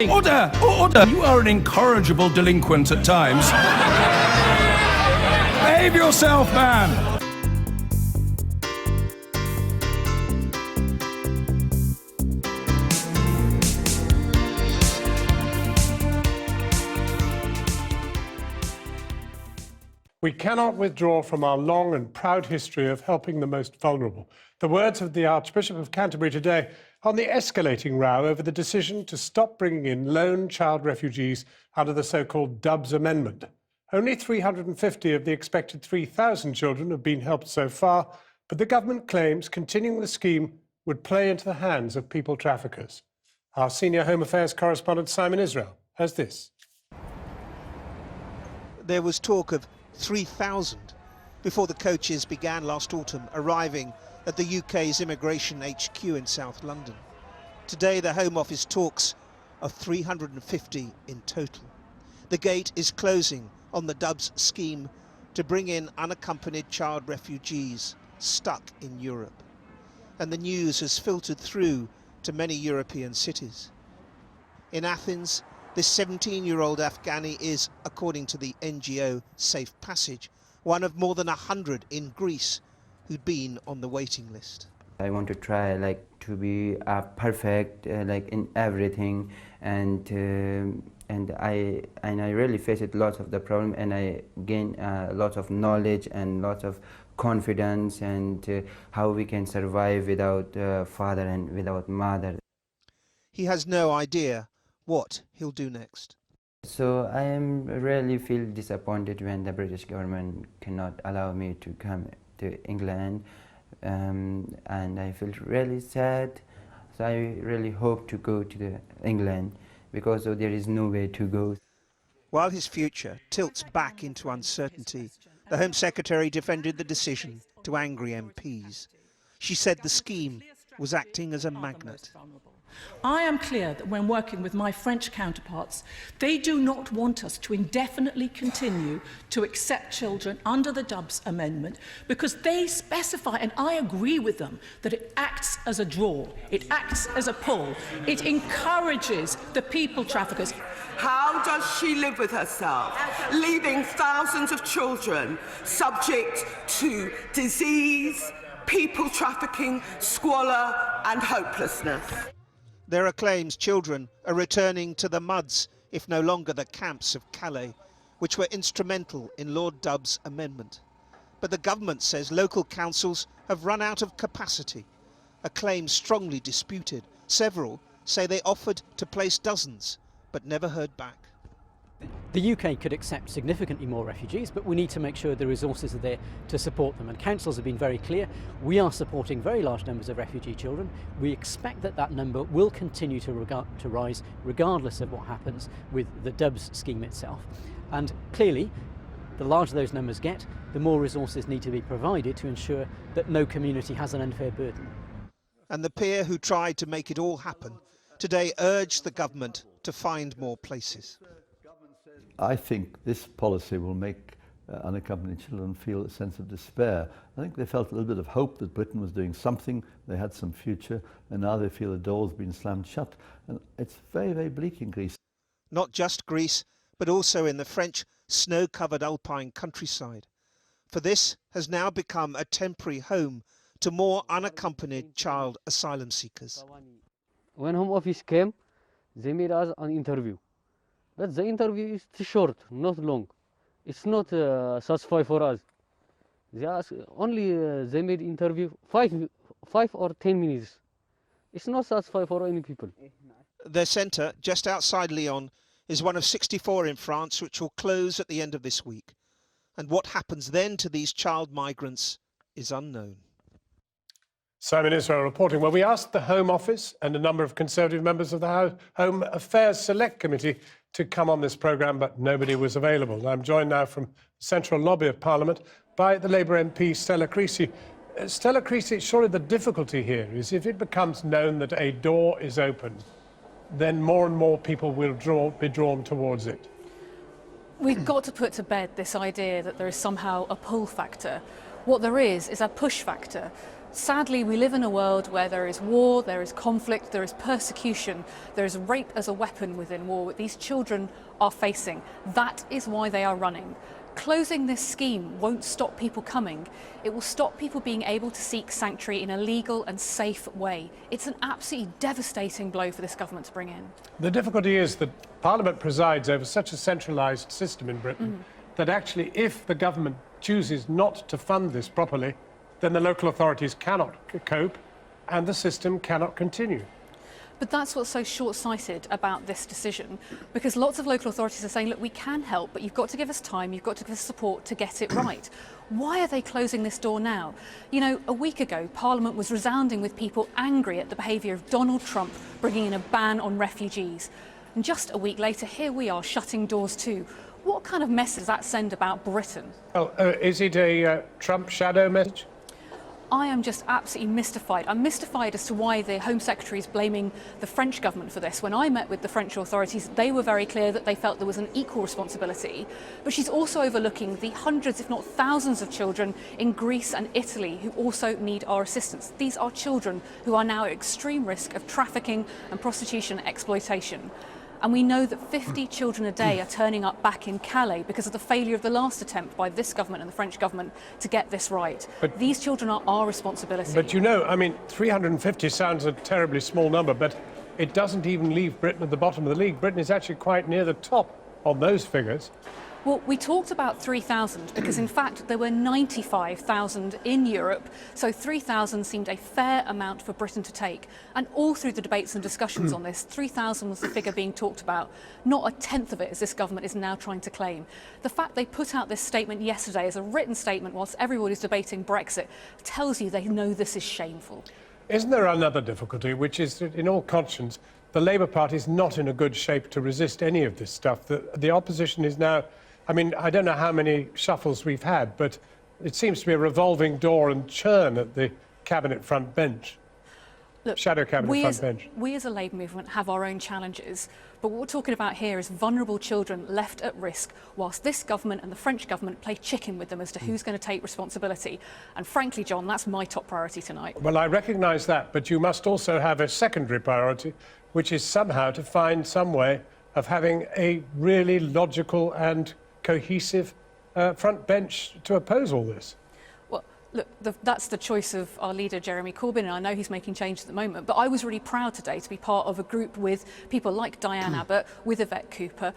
Order! Order! You are an incorrigible delinquent at times. Behave yourself, man! We cannot withdraw from our long and proud history of helping the most vulnerable. The words of the Archbishop of Canterbury today on the escalating row over the decision to stop bringing in lone child refugees under the so-called Dubs Amendment. Only 350 of the expected 3,000 children have been helped so far, but the government claims continuing the scheme would play into the hands of people traffickers. Our senior Home Affairs correspondent Simon Israel has this. There was talk of 3,000 before the coaches began last autumn arriving at the UK's immigration HQ in South London. Today the Home Office talks of 350 in total. The gate is closing on the Dubs scheme to bring in unaccompanied child refugees stuck in Europe. And the news has filtered through to many European cities. In Athens, this 17-year-old Afghani is, according to the NGO Safe Passage, one of more than 100 in Greece who'd been on the waiting list. I want to try to be perfect in everything, and I really faced lots of the problem, and I gained lots of knowledge and lots of confidence, and how we can survive without father and without mother. He has no idea what he'll do next. So I am really feel disappointed when the British government cannot allow me to come to England, and I feel really sad. So I really hope to go to England, because there is no way to go. While his future tilts back into uncertainty, the Home Secretary defended the decision to angry MPs. She said the scheme was acting as a magnet. I am clear that when working with my French counterparts, they do not want us to indefinitely continue to accept children under the Dubs Amendment, because they specify, and I agree with them, that it acts as a draw, it acts as a pull, it encourages the people traffickers. How does she live with herself, leaving thousands of children subject to disease, people trafficking, squalor and hopelessness? There are claims children are returning to the muds, if no longer the camps of Calais, which were instrumental in Lord Dubs' amendment. But the government says local councils have run out of capacity, a claim strongly disputed. Several say they offered to place dozens, but never heard back. The UK could accept significantly more refugees, but we need to make sure the resources are there to support them. And councils have been very clear. We are supporting very large numbers of refugee children. We expect that that number will continue to rise regardless of what happens with the Dubs scheme itself. And clearly, the larger those numbers get, the more resources need to be provided to ensure that no community has an unfair burden. And the peer who tried to make it all happen today urged the government to find more places. I think this policy will make unaccompanied children feel a sense of despair. I think they felt a little bit of hope that Britain was doing something, they had some future, and now they feel the door's been slammed shut. And it's very, very bleak in Greece. Not just Greece, but also in the French snow-covered alpine countryside. For this has now become a temporary home to more unaccompanied child asylum seekers. When Home Office came, they made us an interview. But the interview is too short, not long. It's not satisfying for us. They ask, they made interview 5 or 10 minutes. It's not satisfying for any people. Their centre, just outside Lyon, is one of 64 in France, which will close at the end of this week. And what happens then to these child migrants is unknown. Simon Israel reporting. Well, we asked the Home Office and a number of Conservative members of the Home Affairs Select Committee to come on this programme, but nobody was available. I'm joined now from the Central Lobby of Parliament by the Labour MP Stella Creasy. Stella Creasy, surely the difficulty here is if it becomes known that a door is open, then more and more people will be drawn towards it. We've got to put to bed this idea that there is somehow a pull factor. What there is a push factor. Sadly, we live in a world where there is war, there is conflict, there is persecution, there is rape as a weapon within war that these children are facing. That is why they are running. Closing this scheme won't stop people coming. It will stop people being able to seek sanctuary in a legal and safe way. It's an absolutely devastating blow for this government to bring in. The difficulty is that Parliament presides over such a centralised system in Britain that actually, if the government chooses not to fund this properly, then the local authorities cannot cope and the system cannot continue. But that's what's so short-sighted about this decision, because lots of local authorities are saying, look, we can help, but you've got to give us time, you've got to give us support to get it right. Why are they closing this door now? You know, a week ago, Parliament was resounding with people angry at the behaviour of Donald Trump bringing in a ban on refugees. And just a week later, here we are shutting doors too. What kind of message does that send about Britain? Oh, is it a Trump shadow message? I am just absolutely mystified. I'm mystified as to why the Home Secretary is blaming the French government for this. When I met with the French authorities, they were very clear that they felt there was an equal responsibility. But she's also overlooking the hundreds, if not thousands, of children in Greece and Italy who also need our assistance. These are children who are now at extreme risk of trafficking and prostitution and exploitation. And we know that 50 children a day are turning up back in Calais because of the failure of the last attempt by this government and the French government to get this right. But these children are our responsibility. But you know, I mean, 350 sounds a terribly small number, but it doesn't even leave Britain at the bottom of the league. Britain is actually quite near the top on those figures. Well, we talked about 3,000 because, in fact, there were 95,000 in Europe, so 3,000 seemed a fair amount for Britain to take. And all through the debates and discussions on this, 3,000 was the figure being talked about, not a tenth of it, as this government is now trying to claim. The fact they put out this statement yesterday as a written statement whilst everybody's debating Brexit tells you they know this is shameful. Isn't there another difficulty, which is that, in all conscience, the Labour Party is not in a good shape to resist any of this stuff? The opposition is now... I mean, I don't know how many shuffles we've had, but it seems to be a revolving door and churn at the cabinet front bench. Look, shadow cabinet front bench. We as a Labour movement have our own challenges, but what we're talking about here is vulnerable children left at risk whilst this government and the French government play chicken with them as to who's going to take responsibility. And frankly, John, that's my top priority tonight. Well, I recognise that, but you must also have a secondary priority, which is somehow to find some way of having a really logical and cohesive front bench to oppose all this. Well, look, that's the choice of our leader, Jeremy Corbyn, and I know he's making change at the moment, but I was really proud today to be part of a group with people like Diane Abbott, with Yvette Cooper,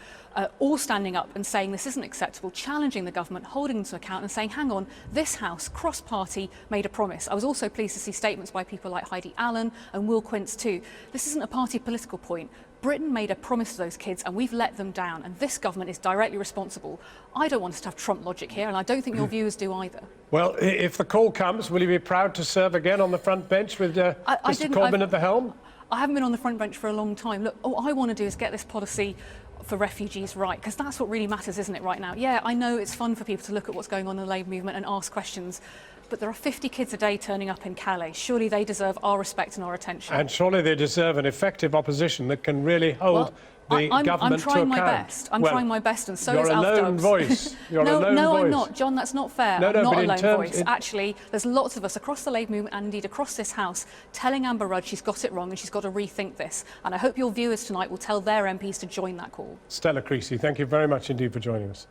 all standing up and saying this isn't acceptable, challenging the government, holding them to account and saying, hang on, this House, cross-party, made a promise. I was also pleased to see statements by people like Heidi Allen and Will Quince too. This isn't a party political point. Britain made a promise to those kids and we've let them down, and this government is directly responsible. I don't want us to have Trump logic here, and I don't think your viewers do either. Well, if the call comes, will you be proud to serve again on the front bench with Mr Corbyn at the helm? I haven't been on the front bench for a long time. Look, all I want to do is get this policy for refugees right, because that's what really matters, isn't it, right now? Yeah, I know it's fun for people to look at what's going on in the Labour movement and ask questions, but there are 50 kids a day turning up in Calais. Surely they deserve our respect and our attention. And surely they deserve an effective opposition that can really hold the government to account. I'm trying my best. I'm trying my best, and so is Alf You're a lone Dubs. voice. You're a lone no, voice. I'm not. John, that's not fair. No, I'm not but a lone voice. Actually, there's lots of us across the Labour movement and indeed across this House telling Amber Rudd she's got it wrong and she's got to rethink this. And I hope your viewers tonight will tell their MPs to join that call. Stella Creasy, thank you very much indeed for joining us.